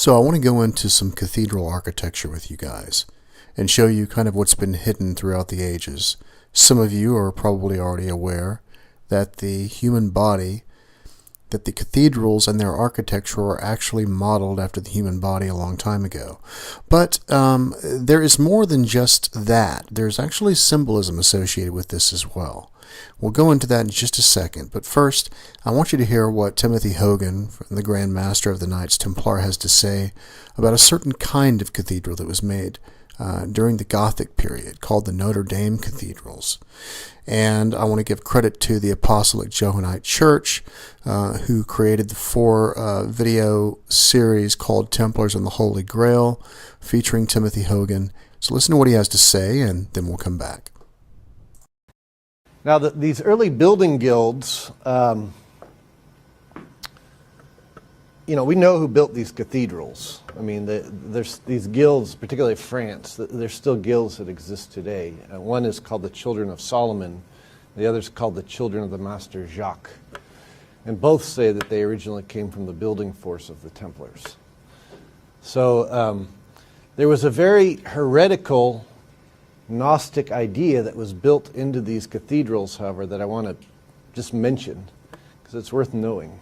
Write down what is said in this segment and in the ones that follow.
So I want to go into some cathedral architecture with you guys and show you kind of what's been hidden throughout the ages. Some of you are probably already aware that the human body, that the cathedrals and their architecture are actually modeled after the human body a long time ago. But there is more than just that. There's actually symbolism associated with this as well. We'll go into that in just a second, but first I want you to hear what Timothy Hogan, the Grand Master of the Knights Templar, has to say about a certain kind of cathedral that was made during the Gothic period called the Notre Dame cathedrals. And I want to give credit to the Apostolic Johannite Church who created the 4 video series called Templars and the Holy Grail featuring Timothy Hogan. So listen to what he has to say and then we'll come back. Now, these early building guilds, we know who built these cathedrals. I mean, there's these guilds, particularly France, there's still guilds that exist today. One is called the Children of Solomon. The other is called the Children of the Master Jacques. And both say that they originally came from the building force of the Templars. So there was a very heretical Gnostic idea that was built into these cathedrals, however, that I want to just mention because it's worth knowing.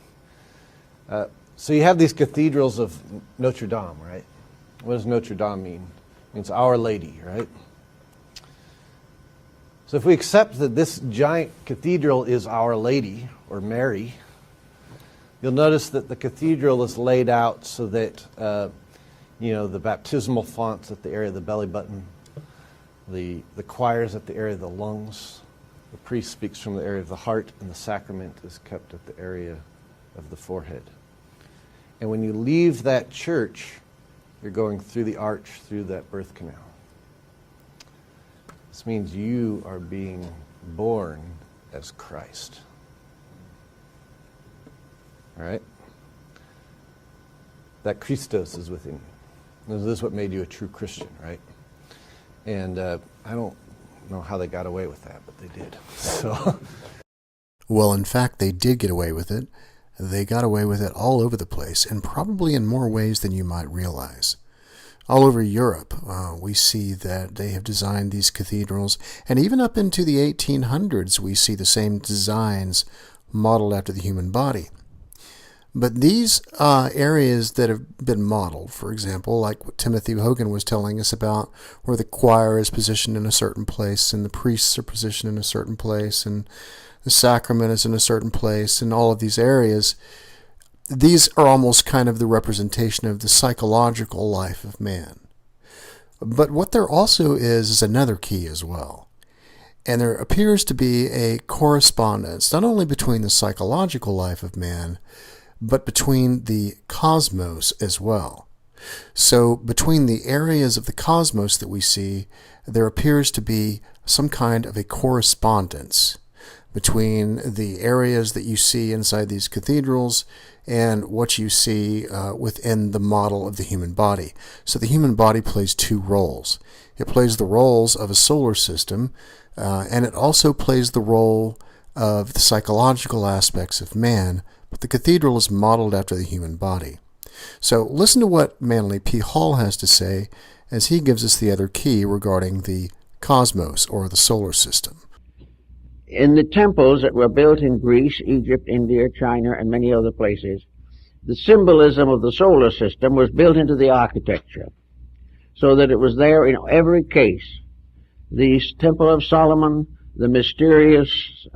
So you have these cathedrals of Notre Dame, right? What does Notre Dame mean? It means Our Lady, right? So if we accept that this giant cathedral is Our Lady, or Mary, you'll notice that the cathedral is laid out so that, the baptismal font's at the area of the belly button, the choir's at the area of the lungs, the priest speaks from the area of the heart, and the sacrament is kept at the area of the forehead. And when you leave that church, you're going through the arch, through that birth canal. This means you are being born as Christ. All right? That Christos is within you. This is what made you a true Christian, right? And I don't know how they got away with that, but they did. So, well, in fact, they did get away with it. They got away with it all over the place, and probably in more ways than you might realize. All over Europe, we see that they have designed these cathedrals, and even up into the 1800s, we see the same designs modeled after the human body. But these areas that have been modeled, for example, like what Timothy Hogan was telling us about, where the choir is positioned in a certain place, and the priests are positioned in a certain place, and the sacrament is in a certain place, and all of these areas, these are almost kind of the representation of the psychological life of man. But what there also is another key as well. And there appears to be a correspondence, not only between the psychological life of man, but between the cosmos as well. So between the areas of the cosmos that we see, there appears to be some kind of a correspondence between the areas that you see inside these cathedrals and what you see within the model of the human body. So the human body plays 2 roles. It plays the roles of a solar system, and it also plays the role of the psychological aspects of man, but the cathedral is modeled after the human body. So listen to what Manly P. Hall has to say as he gives us the other key regarding the cosmos, or the solar system. In the temples that were built in Greece, Egypt, India, China, and many other places, the symbolism of the solar system was built into the architecture, so that it was there in every case. The Temple of Solomon, the mysterious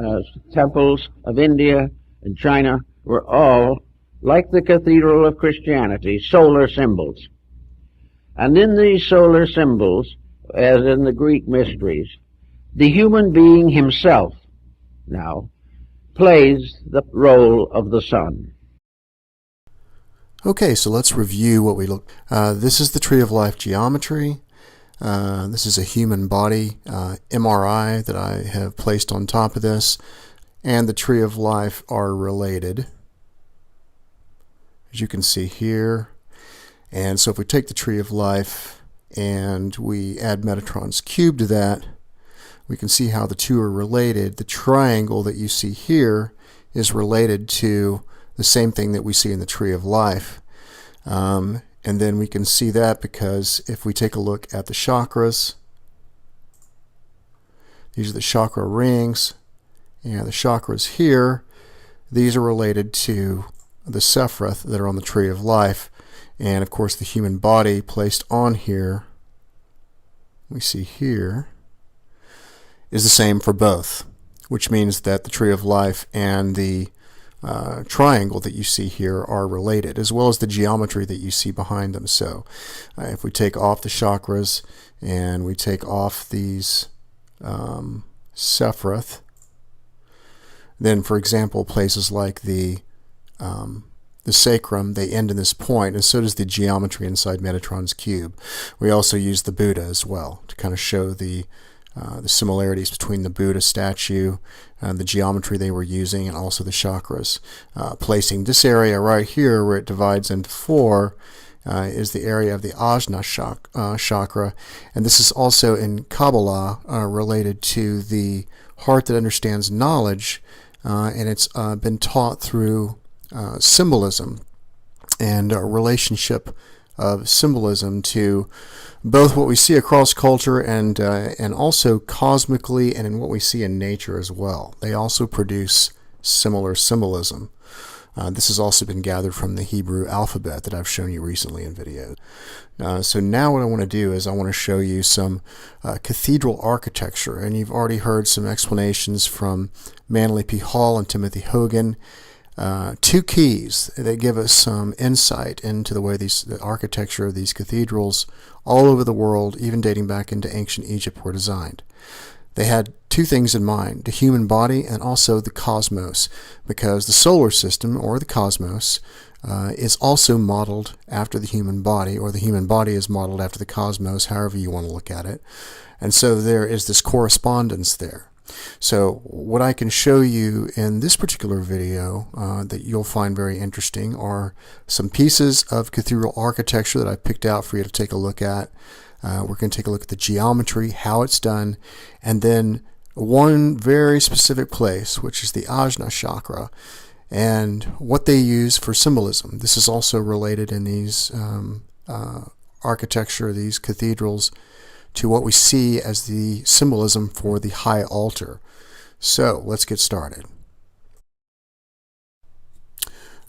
temples of India and China were all, like the Cathedral of Christianity, solar symbols. And in these solar symbols, as in the Greek mysteries, the human being himself now plays the role of the sun. Okay, so let's review what we look. This is the Tree of Life geometry. This is a human body MRI that I have placed on top of this, and the Tree of Life are related, as you can see here. And so if we take the Tree of Life and we add Metatron's cube to that, we can see how the two are related. The triangle that you see here is related to the same thing that we see in the Tree of Life. And And then we can see that because if we take a look at the chakras, these are the chakra rings, and the chakras here, these are related to the Sephiroth that are on the Tree of Life. And of course the human body placed on here, we see here, is the same for both, which means that the Tree of Life and the triangle that you see here are related, as well as the geometry that you see behind them. So if we take off the chakras and we take off these Sephiroth, then for example places like the sacrum, they end in this point, and so does the geometry inside Metatron's cube. We also use the Buddha as well to kind of show the similarities between the Buddha statue and the geometry they were using, and also the chakras. Placing this area right here where it divides into four is the area of the Ajna chakra, and this is also in Kabbalah related to the heart that understands knowledge, and it's been taught through symbolism and a relationship of symbolism to both what we see across culture and also cosmically, and in what we see in nature as well. They also produce similar symbolism. This has also been gathered from the Hebrew alphabet that I've shown you recently in videos. So now what I want to do is I want to show you some cathedral architecture, and you've already heard some explanations from Manly P. Hall and Timothy Hogan. Two keys that give us some insight into the way the architecture of these cathedrals all over the world, even dating back into ancient Egypt, were designed. They had two things in mind: the human body and also the cosmos, because the solar system, or the cosmos, is also modeled after the human body, or the human body is modeled after the cosmos, however you want to look at it. And so there is this correspondence there. So what I can show you in this particular video that you'll find very interesting are some pieces of cathedral architecture that I picked out for you to take a look at. We're going to take a look at the geometry, how it's done, and then one very specific place, which is the Ajna chakra, and what they use for symbolism. This is also related in these architecture, these cathedrals, to what we see as the symbolism for the high altar. So let's get started.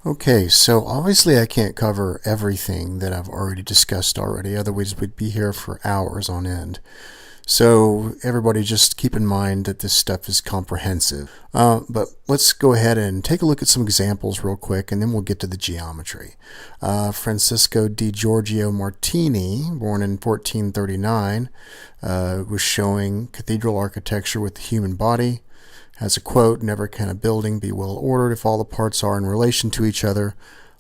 Okay, so obviously I can't cover everything that I've already discussed already, otherwise we'd be here for hours on end. So everybody just keep in mind that this stuff is comprehensive. But let's go ahead and take a look at some examples real quick, and then we'll get to the geometry. Francisco di Giorgio Martini, born in 1439, was showing cathedral architecture with the human body. Has a quote: "Never can a building be well ordered if all the parts are in relation to each other,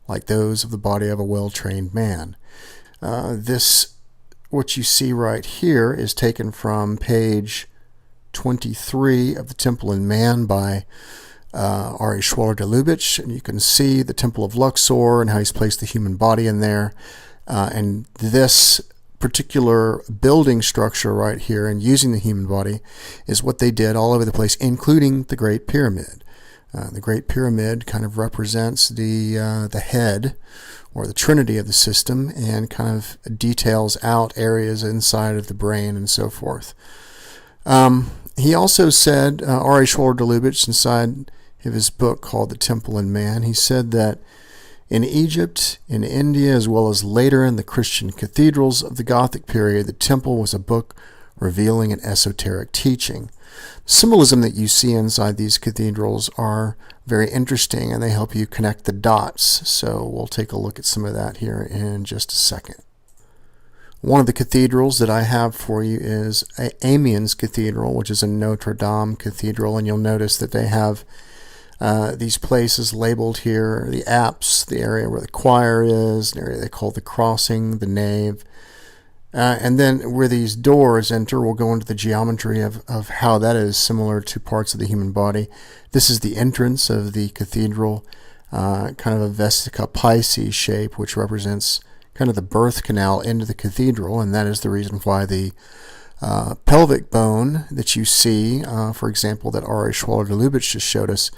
like those of the body of a well-trained man." What you see right here is taken from page 23 of The Temple and Man by R.A. Schwaller de Lubitsch, and you can see the Temple of Luxor and how he's placed the human body in there. And this particular building structure right here, and using the human body, is what they did all over the place, including the Great Pyramid. The Great Pyramid kind of represents the head, or the trinity of the system, and kind of details out areas inside of the brain and so forth. He also said, R.A. Schwaller de Lubitsch, inside of his book called The Temple and Man, he said that in Egypt, in India, as well as later in the Christian cathedrals of the Gothic period, the temple was a book revealing an esoteric teaching. Symbolism that you see inside these cathedrals are very interesting, and they help you connect the dots. So we'll take a look at some of that here in just a second. One of the cathedrals that I have for you is Amiens Cathedral, which is a Notre Dame cathedral, and you'll notice that they have these places labeled here: the apse, the area where the choir is, an area they call the crossing, the nave. And then where these doors enter, we'll go into the geometry of how that is similar to parts of the human body. This is the entrance of the cathedral, kind of a vesica Pisces shape, which represents kind of the birth canal into the cathedral, and that is the reason why the pelvic bone that you see, for example, that R.A. Schwaller de Lubitsch just showed us,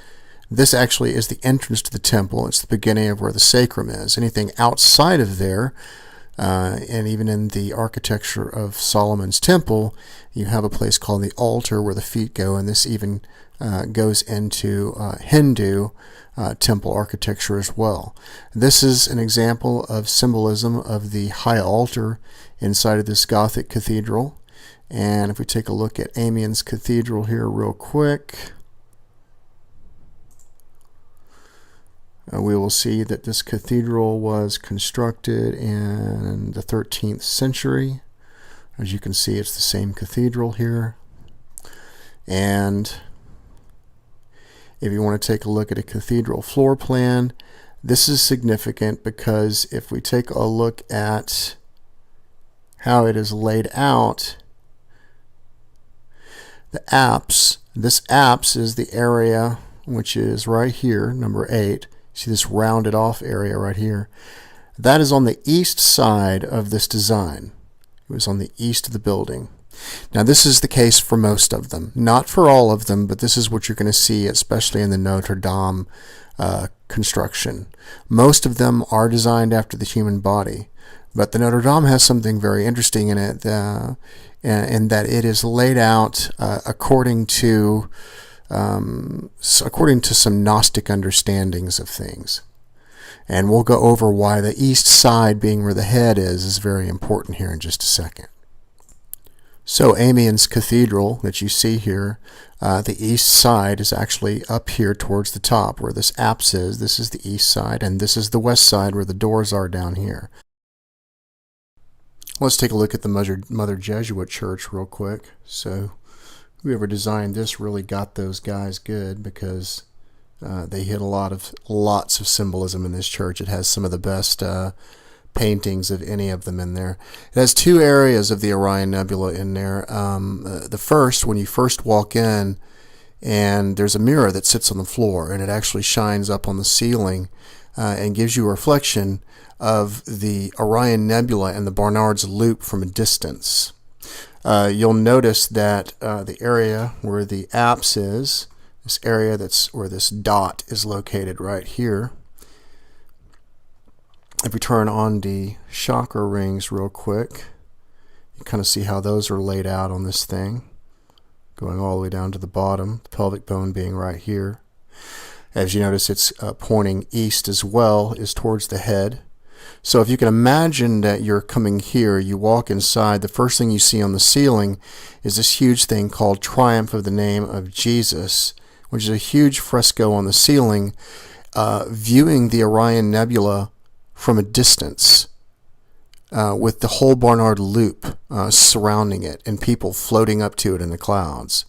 this actually is the entrance to the temple. It's the beginning of where the sacrum is. Anything outside of there And even in the architecture of Solomon's temple, you have a place called the altar where the feet go, and this even goes into Hindu temple architecture as well. This is an example of symbolism of the high altar inside of this Gothic cathedral. And if we take a look at Amiens Cathedral here real quick, we will see that this cathedral was constructed in the 13th century. As you can see, it's the same cathedral here. And if you want to take a look at a cathedral floor plan, this is significant because if we take a look at how it is laid out, the apse, this apse is the area which is right here, number 8. See this rounded off area right here? That is on the east side of this design. It was on the east of the building. Now this is the case for most of them. Not for all of them, but this is what you're going to see, especially in the Notre Dame construction. Most of them are designed after the human body, but the Notre Dame has something very interesting in it, in that it is laid out according to some Gnostic understandings of things. And we'll go over why the east side, being where the head is very important here in just a second. So Amiens Cathedral that you see here, the east side is actually up here towards the top where this apse is. This is the east side, and this is the west side where the doors are down here. Let's take a look at the Mother Jesuit Church real quick. So whoever designed this really got those guys good, because they hit lots of symbolism in this church. It has some of the best paintings of any of them in there. It has 2 areas of the Orion Nebula in there. The first, when you first walk in, and there's a mirror that sits on the floor, and it actually shines up on the ceiling and gives you a reflection of the Orion Nebula and the Barnard's Loop from a distance. You'll notice that the area where the apse is, this area that's where this dot is located right here. If we turn on the chakra rings real quick, you kind of see how those are laid out on this thing, going all the way down to the bottom, the pelvic bone being right here. As you notice, it's pointing east as well, is towards the head. So if you can imagine that you're coming here, you walk inside, the first thing you see on the ceiling is this huge thing called Triumph of the Name of Jesus, which is a huge fresco on the ceiling viewing the Orion Nebula from a distance, with the whole Barnard Loop surrounding it and people floating up to it in the clouds.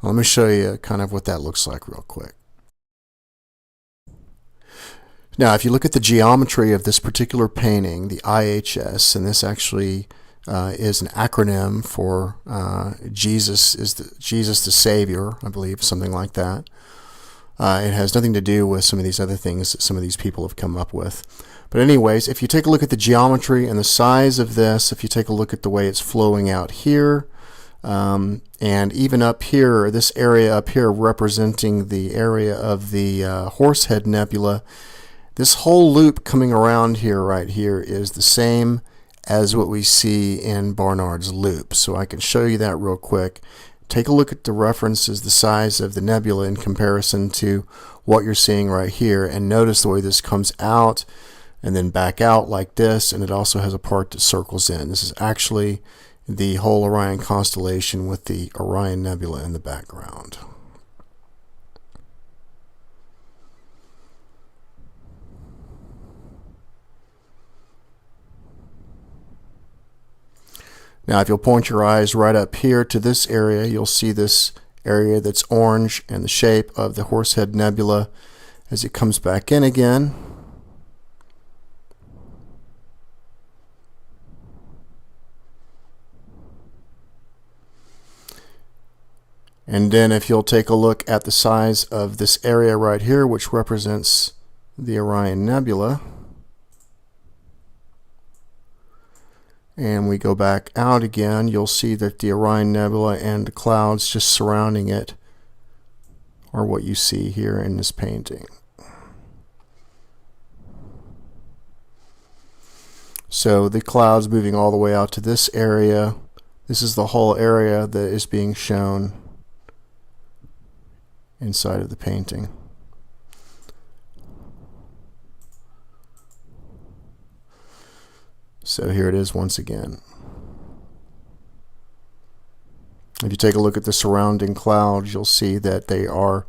Well, let me show you kind of what that looks like real quick. Now, if you look at the geometry of this particular painting, the IHS, and this actually is an acronym for Jesus the Savior, I believe, something like that. It has nothing to do with some of these other things that some of these people have come up with. But anyways, if you take a look at the geometry and the size of this, if you take a look at the way it's flowing out here, and even up here, this area up here representing the area of the Horsehead Nebula, this whole loop coming around here, right here, is the same as what we see in Barnard's Loop. So I can show you that real quick. Take a look at the references, the size of the nebula in comparison to what you're seeing right here, and notice the way this comes out and then back out like this, and it also has a part that circles in. This is actually the whole Orion constellation with the Orion Nebula in the background. Now, if you'll point your eyes right up here to this area, you'll see this area that's orange and the shape of the Horsehead Nebula as it comes back in again. And then if you'll take a look at the size of this area right here, which represents the Orion Nebula, and we go back out again, you'll see that the Orion Nebula and the clouds just surrounding it are what you see here in this painting. So the cloud's moving all the way out to this area. This is the whole area that is being shown inside of the painting. So here it is once again. If you take a look at the surrounding clouds, you'll see that they are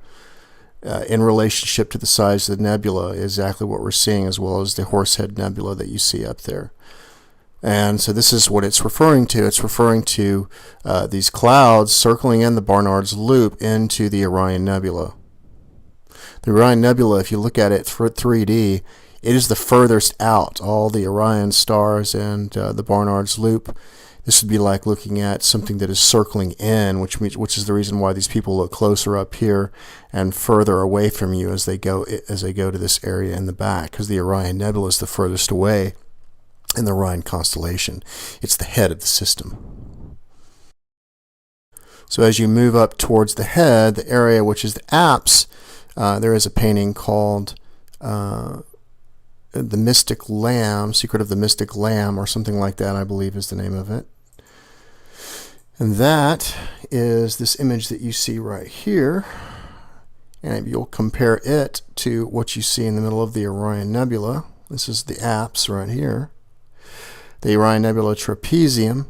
in relationship to the size of the nebula, exactly what we're seeing, as well as the Horsehead Nebula that you see up there. And so this is what it's referring to. It's referring to these clouds circling in the Barnard's Loop into the Orion Nebula. The Orion Nebula, if you look at it for 3D, it is the furthest out. All the Orion stars and the Barnard's Loop. This would be like looking at something that is circling in, which is the reason why these people look closer up here and further away from you as they go to this area in the back, because the Orion Nebula is the furthest away in the Orion constellation. It's the head of the system. So as you move up towards the head, the area which is the apse, there is a painting called The Mystic Lamb, Secret of the Mystic Lamb, or something like that, I believe is the name of it. And that is this image that you see right here. And you'll compare it to what you see in the middle of the Orion Nebula. This is the apse right here. The Orion Nebula trapezium.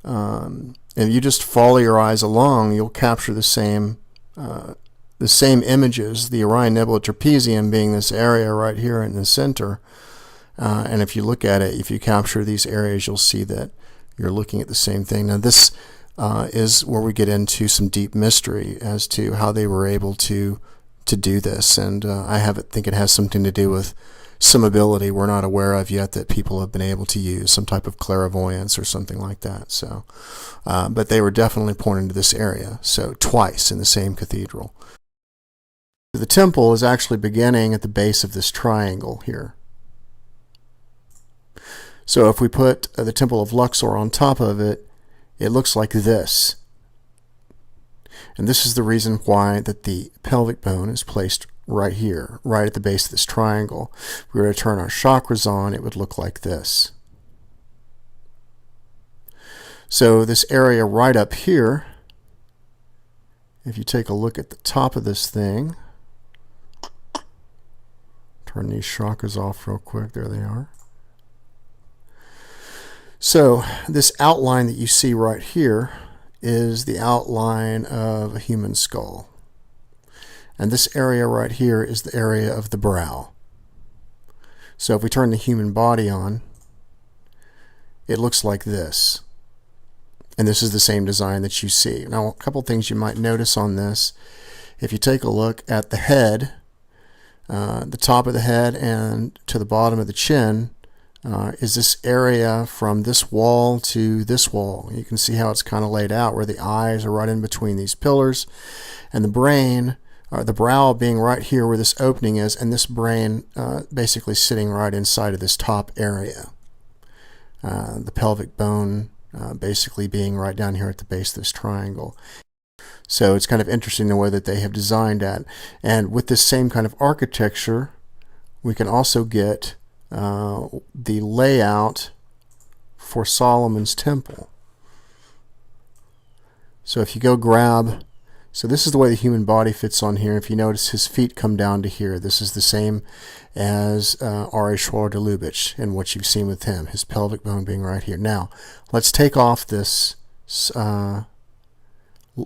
And if you just follow your eyes along, you'll capture the same images. The Orion Nebula trapezium being this area right here in the center. And if you look at it, if you capture these areas, you'll see that you're looking at the same thing. Now this is where we get into some deep mystery as to how they were able to do this. And I think it has something to do with some ability we're not aware of yet that people have been able to use, some type of clairvoyance or something like that. So, but they were definitely pointing to this area, so twice in the same cathedral. The temple is actually beginning at the base of this triangle here. So if we put the Temple of Luxor on top of it, it looks like this. And this is the reason why that the pelvic bone is placed right here, right at the base of this triangle. If we were to turn our chakras on, it would look like this. So this area right up here, if you take a look at the top of this thing, turn these chakras off real quick, there they are. So this outline that you see right here is the outline of a human skull. And this area right here is the area of the brow. So if we turn the human body on, it looks like this. And this is the same design that you see. Now, a couple things you might notice on this. If you take a look at the head, the top of the head and to the bottom of the chin, is this area from this wall to this wall. You can see how it's kind of laid out, where the eyes are right in between these pillars, and the brain, or the brow being right here where this opening is, and this brain basically sitting right inside of this top area. The pelvic bone basically being right down here at the base of this triangle. So it's kind of interesting the way that they have designed that. And with this same kind of architecture, we can also get the layout for Solomon's temple. So if you go grab, so this is the way the human body fits on here. If you notice, his feet come down to here. This is the same as R.A. Schwaller de Lubitsch and what you've seen with him, his pelvic bone being right here. Now, let's take off this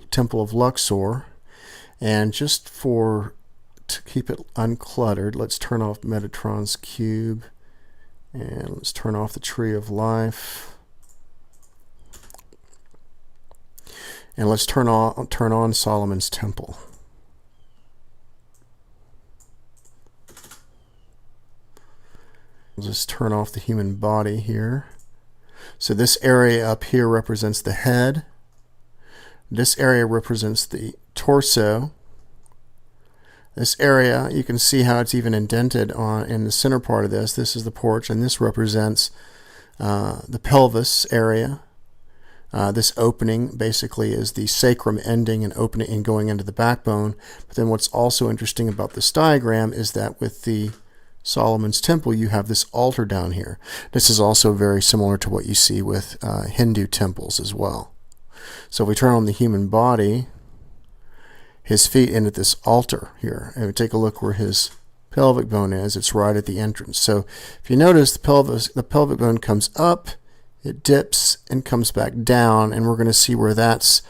Temple of Luxor, and just to keep it uncluttered, let's turn off Metatron's cube, and let's turn off the Tree of Life, and let's turn on Solomon's temple. We'll just turn off the human body here. So this area up here represents the head. This area represents the torso. This area, you can see how it's even indented in the center part of this. This is the porch, and this represents the pelvis area. This opening basically is the sacrum ending and opening and going into the backbone. But then what's also interesting about this diagram is that with the Solomon's temple, you have this altar down here. This is also very similar to what you see with Hindu temples as well. So if we turn on the human body, his feet end at this altar here. And we take a look where his pelvic bone is. It's right at the entrance. So if you notice, the pelvic bone comes up, it dips, and comes back down. And we're going to see where that's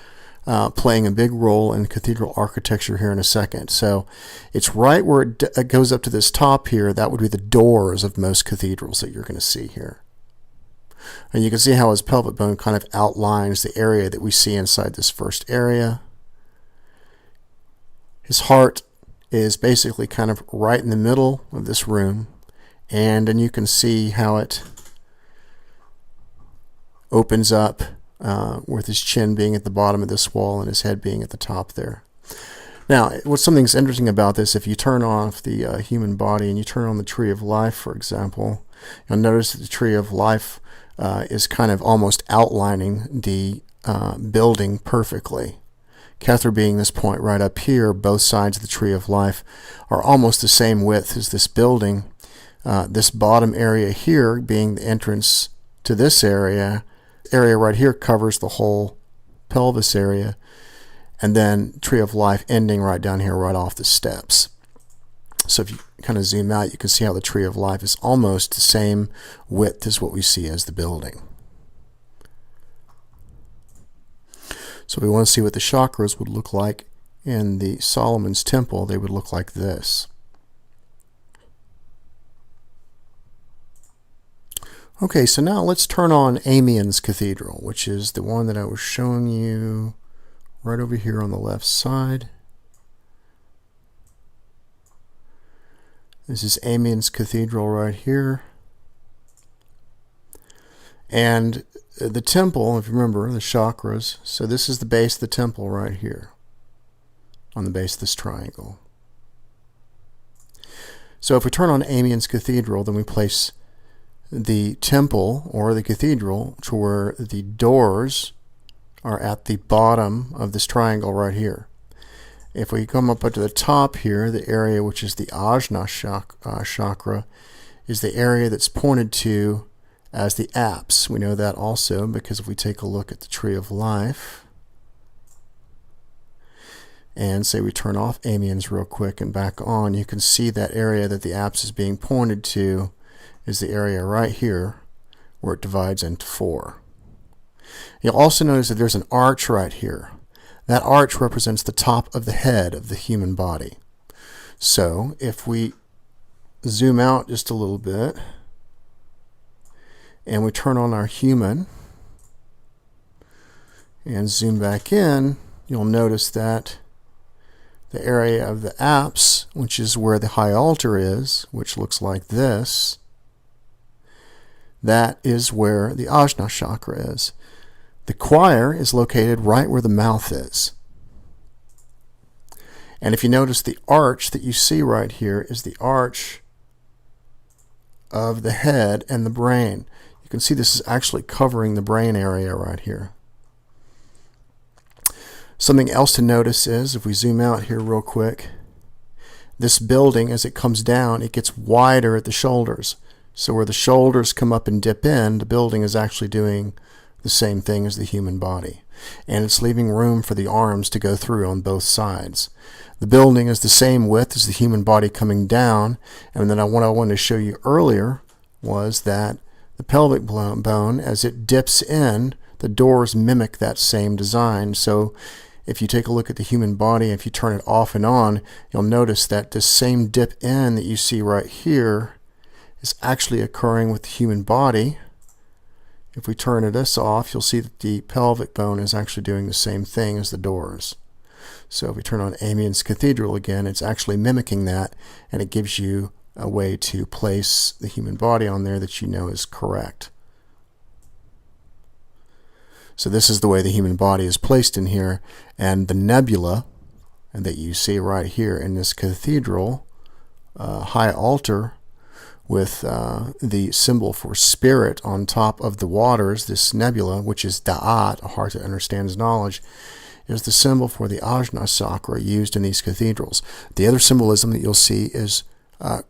playing a big role in cathedral architecture here in a second. So it's right where it goes up to this top here. That would be the doors of most cathedrals that you're going to see here. And you can see how his pelvic bone kind of outlines the area that we see inside this first area. His heart is basically kind of right in the middle of this room, and then you can see how it opens up with his chin being at the bottom of this wall and his head being at the top there. Now, what's something's interesting about this, if you turn off the human body and you turn on the tree of life, for example, you'll notice that the tree of life is kind of almost outlining the building perfectly. Kethra being this point right up here, both sides of the tree of life are almost the same width as this building. This bottom area here being the entrance to this area right here covers the whole pelvis area, and then tree of life ending right down here right off the steps. So if you kind of zoom out, you can see how the tree of life is almost the same width as what we see as the building. So we want to see what the chakras would look like in the Solomon's temple. They would look like this. Okay, so now let's turn on Amiens Cathedral, which is the one that I was showing you right over here on the left side. This is Amiens Cathedral right here. And the temple, if you remember, the chakras, so this is the base of the temple right here on the base of this triangle. So if we turn on Amiens Cathedral, then we place the temple or the cathedral to where the doors are at the bottom of this triangle right here. If we come up to the top here, the area which is the Ajna chakra is the area that's pointed to as the apse. We know that also because if we take a look at the tree of life and say we turn off Amiens real quick and back on, you can see that area that the apse is being pointed to is the area right here where it divides into four. You'll also notice that there's an arch right here. That arch represents the top of the head of the human body. So if we zoom out just a little bit and we turn on our human and zoom back in, you'll notice that the area of the apse, which is where the high altar is, which looks like this, that is where the Ajna chakra is. The choir is located right where the mouth is. And if you notice, the arch that you see right here is the arch of the head and the brain. You can see this is actually covering the brain area right here. Something else to notice is, if we zoom out here real quick, this building, as it comes down, it gets wider at the shoulders. So where the shoulders come up and dip in, the building is actually doing the same thing as the human body. And it's leaving room for the arms to go through on both sides. The building is the same width as the human body coming down. And then what I wanted to show you earlier was that the pelvic bone, as it dips in, the doors mimic that same design. So if you take a look at the human body, if you turn it off and on, you'll notice that this same dip in that you see right here is actually occurring with the human body. If we turn this off, you'll see that the pelvic bone is actually doing the same thing as the doors. So if we turn on Amiens Cathedral again, it's actually mimicking that, and it gives you a way to place the human body on there that you know is correct. So this is the way the human body is placed in here, and the nebula and that you see right here in this cathedral high altar with the symbol for spirit on top of the waters, this nebula, which is Da'at, a heart that understands knowledge, is the symbol for the Ajna chakra used in these cathedrals. The other symbolism that you'll see is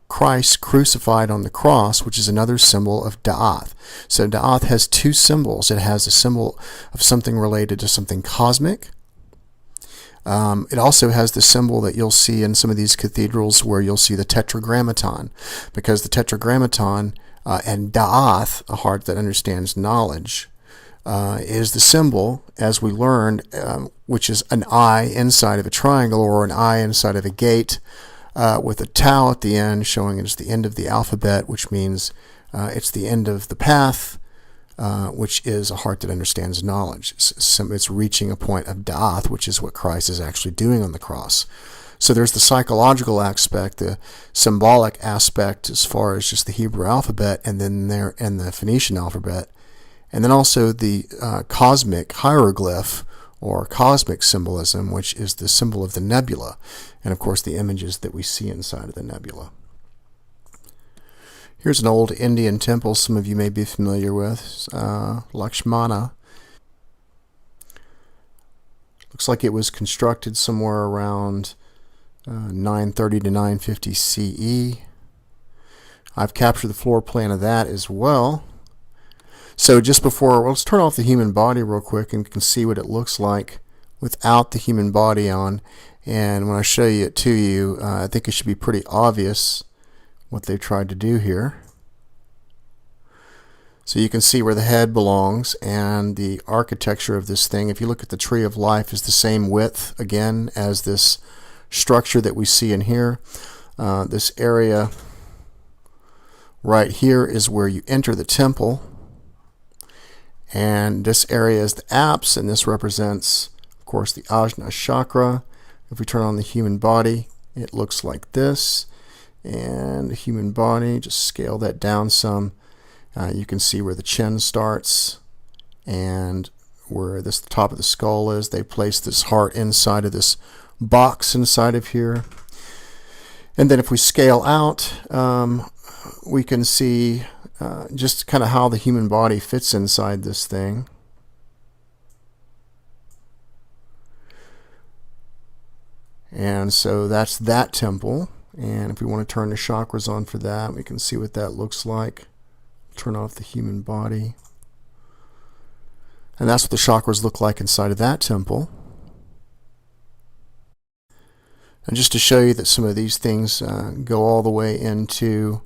Christ crucified on the cross, which is another symbol of Da'ath. So Da'ath has two symbols. It has a symbol of something related to something cosmic. It also has the symbol that you'll see in some of these cathedrals where you'll see the tetragrammaton, because the tetragrammaton and Da'ath, a heart that understands knowledge, is the symbol, as we learned, which is an eye inside of a triangle or an eye inside of a gate, with a tau at the end, showing it's the end of the alphabet, which means it's the end of the path, which is a heart that understands knowledge. It's reaching a point of da'ath, which is what Christ is actually doing on the cross. So there's the psychological aspect, the symbolic aspect as far as just the Hebrew alphabet, and then there and the Phoenician alphabet, and then also the cosmic hieroglyph, or cosmic symbolism, which is the symbol of the nebula, and of course the images that we see inside of the nebula. Here's an old Indian temple some of you may be familiar with, Lakshmana. Looks like it was constructed somewhere around 930 to 950 CE. I've captured the floor plan of that as well. So just before, let's turn off the human body real quick and you can see what it looks like without the human body on. And when I show it to you, I think it should be pretty obvious what they've tried to do here. So you can see where the head belongs, and the architecture of this thing, if you look at the tree of life, is the same width again as this structure that we see in here. This area right here is where you enter the temple. And this area is the apse, and this represents, of course, the Ajna chakra. If we turn on the human body, it looks like this. And the human body, just scale that down some. You can see where the chin starts and where the top of the skull is. They place this heart inside of this box inside of here. And then if we scale out, we can see just kind of how the human body fits inside this thing. And so that's that temple. And if we want to turn the chakras on for that, we can see what that looks like. Turn off the human body. And that's what the chakras look like inside of that temple. And just to show you that some of these things go all the way into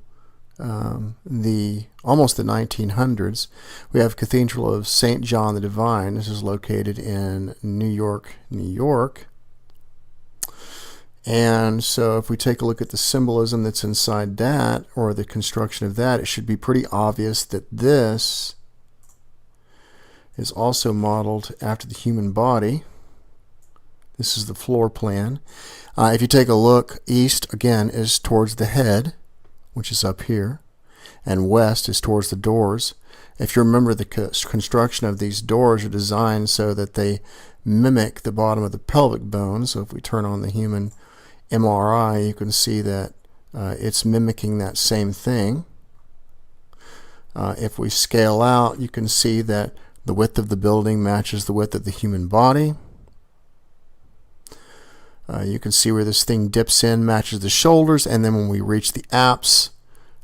almost the 1900s, we have Cathedral of St. John the Divine. This is located in New York, New York. And so if we take a look at the symbolism that's inside that, or the construction of that, it should be pretty obvious that this is also modeled after the human body. This is the floor plan. If you take a look, east again is towards the head, which is up here, and west is towards the doors. If you remember, the construction of these doors are designed so that they mimic the bottom of the pelvic bone. So if we turn on the human MRI, you can see that it's mimicking that same thing. If we scale out, you can see that the width of the building matches the width of the human body. You can see where this thing dips in, matches the shoulders, and then when we reach the apse,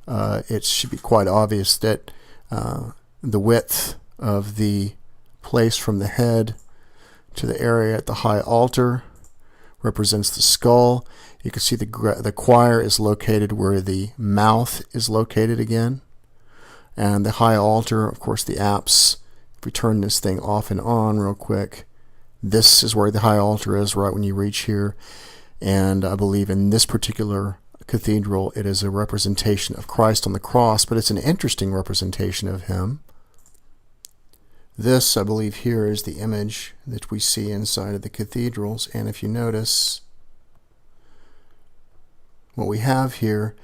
it should be quite obvious that the width of the place from the head to the area at the high altar represents the skull. You can see the choir is located where the mouth is located again. And the high altar, of course, the apse. If we turn this thing off and on real quick, this is where the high altar is, right when you reach here. And I believe in this particular cathedral, it is a representation of Christ on the cross, but it's an interesting representation of him. This, I believe, here is the image that we see inside of the cathedrals. And if you notice, what we have here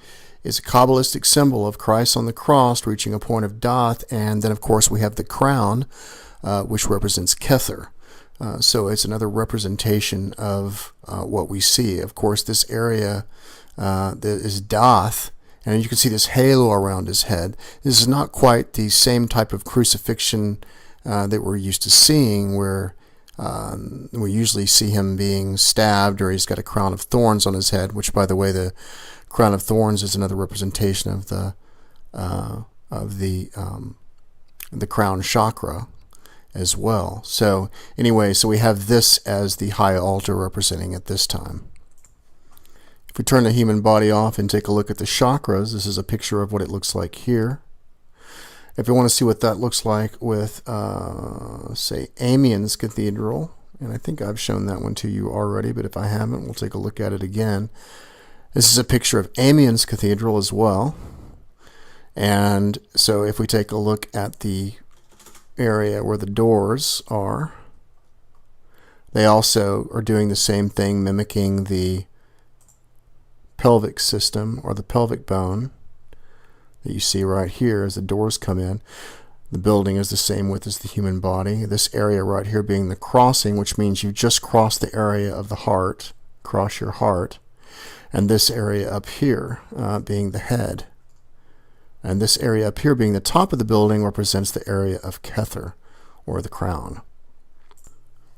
is a Kabbalistic symbol of Christ on the cross reaching a point of da'ath. And then, of course, we have the crown, which represents Kether. So it's another representation of what we see. Of course, this area that is da'ath, and you can see this halo around his head. This is not quite the same type of crucifixion that we're used to seeing, where we usually see him being stabbed or he's got a crown of thorns on his head, which, by the way, the crown of thorns is another representation of the crown chakra as well. So anyway, so we have this as the high altar representing at this time. If we turn the human body off and take a look at the chakras, this is a picture of what it looks like here. If you want to see what that looks like with, say, Amiens Cathedral, and I think I've shown that one to you already, but if I haven't, we'll take a look at it again. This is a picture of Amiens Cathedral as well. And so if we take a look at the area where the doors are, they also are doing the same thing, mimicking the pelvic system or the pelvic bone that you see right here as the doors come in. The building is the same width as the human body. This area right here being the crossing, which means you just cross the area of the heart, cross your heart, and this area up here being the head. And this area up here being the top of the building represents the area of Kether, or the crown.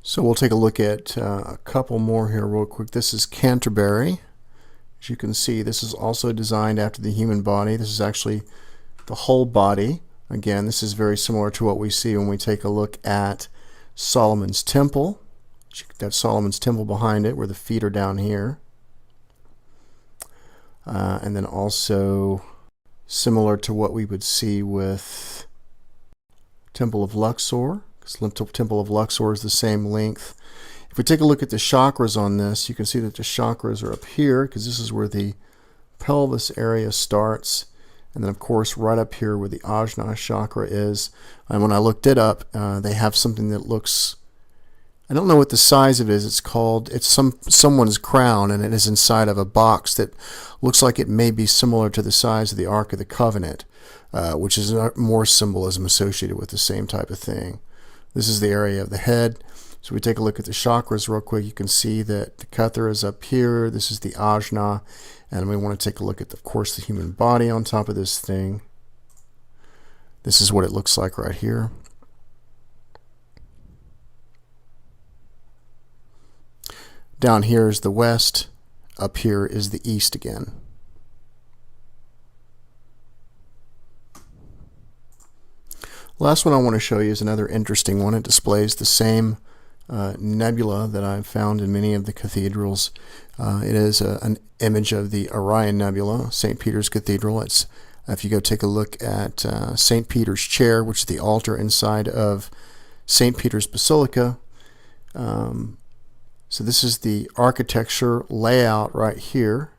So we'll take a look at a couple more here real quick. This is Canterbury. As you can see, this is also designed after the human body. This is actually the whole body. Again, this is very similar to what we see when we take a look at Solomon's Temple. That's Solomon's Temple behind it, where the feet are down here. And then also similar to what we would see with Temple of Luxor, because Temple of Luxor is the same length. If we take a look at the chakras on this, you can see that the chakras are up here, because this is where the pelvis area starts. And then, of course, right up here where the Ajna chakra is. And when I looked it up, they have something that looks, I don't know what the size of it is. It's someone's crown, and it is inside of a box that looks like it may be similar to the size of the Ark of the Covenant, which is more symbolism associated with the same type of thing. This is the area of the head. So we take a look at the chakras real quick. You can see that the Kether is up here. This is the Ajna. And we want to take a look at, of course, the human body on top of this thing. This is what it looks like right here. Down here is the west. Up here is the east again. Last one I want to show you is another interesting one. It displays the same nebula that I've found in many of the cathedrals. It is an image of the Orion Nebula, St. Peter's Cathedral. It's if you go take a look at St. Peter's chair, which is the altar inside of St. Peter's Basilica. So this is the architecture layout right here.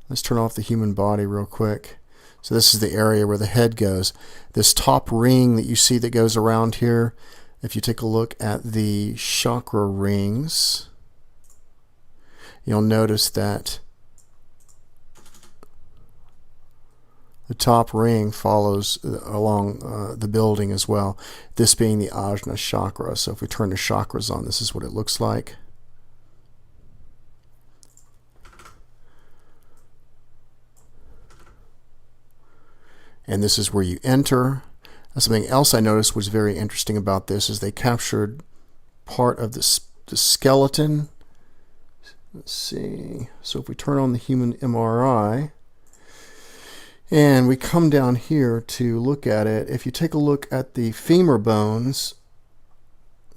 Let's turn off the human body real quick. So this is the area where the head goes. This top ring that you see that goes around here, if you take a look at the chakra rings, you'll notice that the top ring follows along the building as well, this being the Ajna chakra. So if we turn the chakras on, this is what it looks like. And this is where you enter. Something else I noticed was very interesting about this is they captured part of the skeleton. Let's see. So if we turn on the human MRI and we come down here to look at it, if you take a look at the femur bones,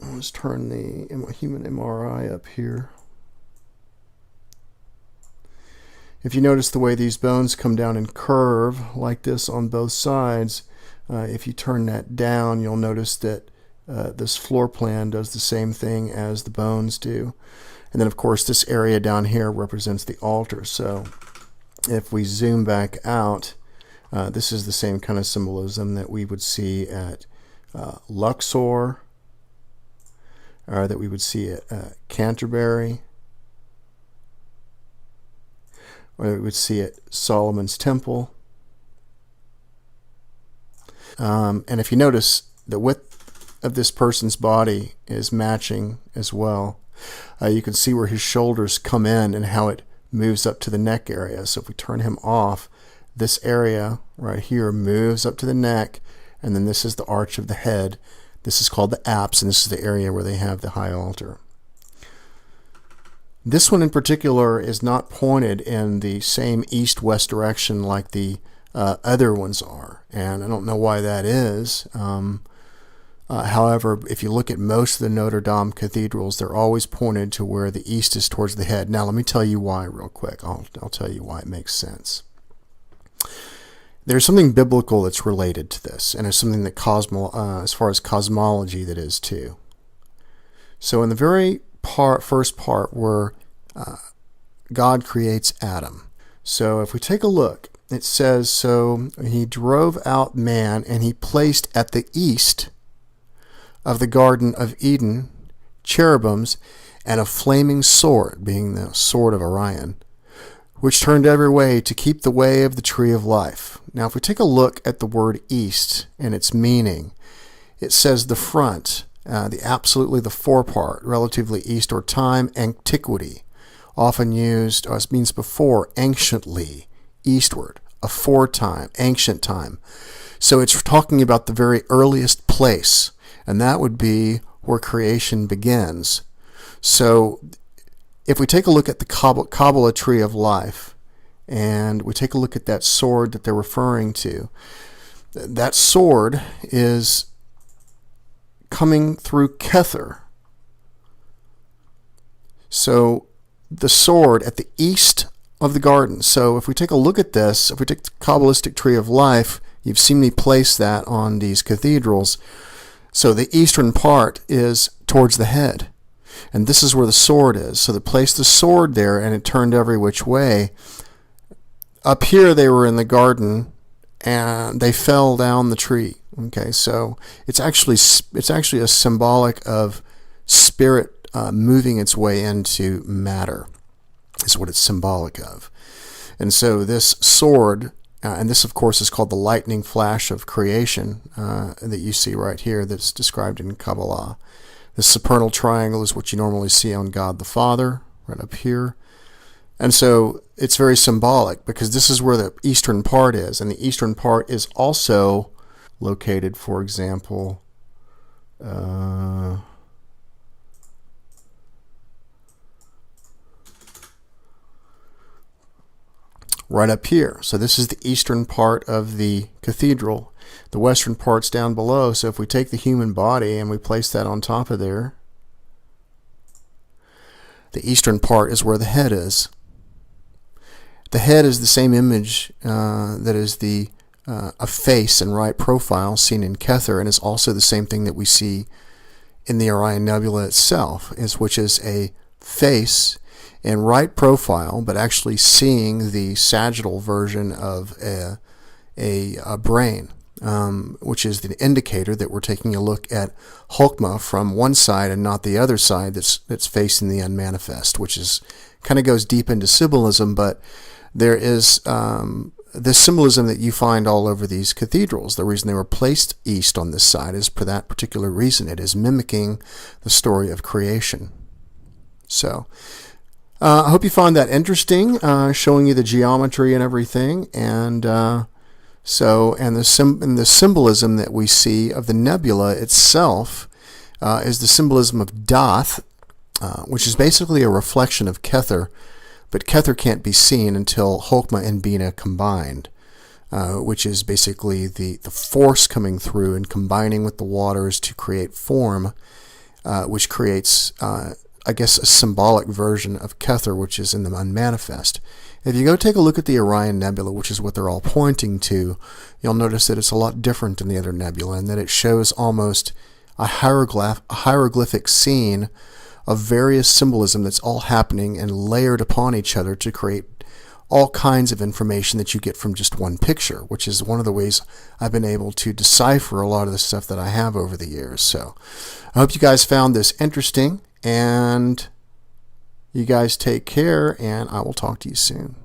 let's turn the human MRI up here. If you notice the way these bones come down and curve like this on both sides, if you turn that down, you'll notice that this floor plan does the same thing as the bones do. And then, of course, this area down here represents the altar. So if we zoom back out, this is the same kind of symbolism that we would see at Luxor, or that we would see at Canterbury, or we would see at Solomon's Temple. And if you notice, the width of this person's body is matching as well. You can see where his shoulders come in and how it moves up to the neck area. So if we turn him off, this area right here moves up to the neck, and then this is the arch of the head. This is called the apse, and this is the area where they have the high altar. This one in particular is not pointed in the same east-west direction like the other ones are, and I don't know why that is. However, if you look at most of the Notre Dame cathedrals, they're always pointed to where the east is towards the head. Now, let me tell you why real quick. I'll tell you why it makes sense. There's something biblical that's related to this, and there's something that as far as cosmology, that is too. So in the very first part where God creates Adam. So if we take a look, it says, so he drove out man, and he placed at the east of the Garden of Eden cherubims and a flaming sword, being the sword of Orion, which turned every way to keep the way of the tree of life. Now, if we take a look at the word east and its meaning, it says the front, absolutely the forepart, relatively east or time, antiquity, often used, it means before, anciently, eastward, aforetime, ancient time. So it's talking about the very earliest place, and that would be where creation begins. So if we take a look at the Kabbalah tree of life, and we take a look at that sword that they're referring to, that sword is coming through Kether. So the sword at the east of the garden. So if we take a look at this, if we take the Kabbalistic tree of life, you've seen me place that on these cathedrals. So the eastern part is towards the head. And this is where the sword is. So they placed the sword there, and it turned every which way. Up here they were in the garden, and they fell down the tree. Okay, so it's actually a symbolic of spirit moving its way into matter, is what it's symbolic of. And so this sword, and this of course is called the lightning flash of creation that you see right here, that's described in Kabbalah. The supernal triangle is what you normally see on God the Father, right up here. And so it's very symbolic, because this is where the eastern part is, and the eastern part is also located, for example, right up here. So this is the eastern part of the cathedral. The western part's down below. So if we take the human body and we place that on top of there, the eastern part is where the head is. The head is the same image that is a face and right profile seen in Kether, and is also the same thing that we see in the Orion Nebula itself, which is a face and right profile, but actually seeing the sagittal version of a brain, which is the indicator that we're taking a look at Chokmah from one side and not the other side that's facing the unmanifest, which is kind of goes deep into symbolism, but there is this symbolism that you find all over these cathedrals. The reason they were placed east on this side is for that particular reason. It is mimicking the story of creation. So I hope you found that interesting, showing you the geometry and everything, and the symbolism that we see of the nebula itself is the symbolism of Doth, which is basically a reflection of Kether, but Kether can't be seen until Chokmah and Bina combined, which is basically the force coming through and combining with the waters to create form, which creates I guess a symbolic version of Kether, which is in the unmanifest. If you go take a look at the Orion Nebula, which is what they're all pointing to, you'll notice that it's a lot different than the other nebula, and that it shows almost a hieroglyphic scene of various symbolism that's all happening and layered upon each other to create all kinds of information that you get from just one picture, which is one of the ways I've been able to decipher a lot of the stuff that I have over the years. So I hope you guys found this interesting, and you guys take care, and I will talk to you soon.